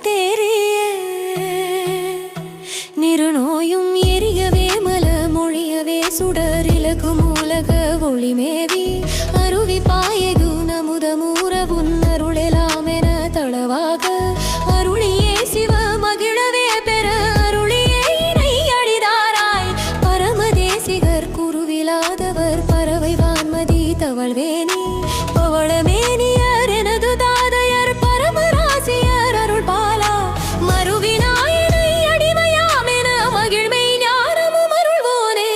தேறிய நிறுநோயும் எரியவே மல மொழியவே சுடரிலகு மூலக ஒளிமேவி அருவி பாயகு நமுதமூர உன்னருளெலாமென தளவாக அருளியே சிவ மகிழவே பெற அருளியே இணை அடிதாராய் பரமதேசிகர் குருவிலாதவர் பறவை வான்மதி தவழ்வேணி பவளமேனியர் எனது தாதையர் பரமராசியர் அருள் பாலா மறுவினாயினை அடிமையாமென மகிழ்மை ஞானமும் அருள்வோனே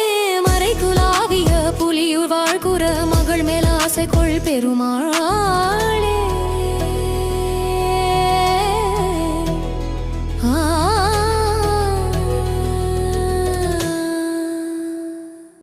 மறைக்குலாவிய புலியுள் வாழ்குற மகள் மேலாசை கொள் பெருமாளே.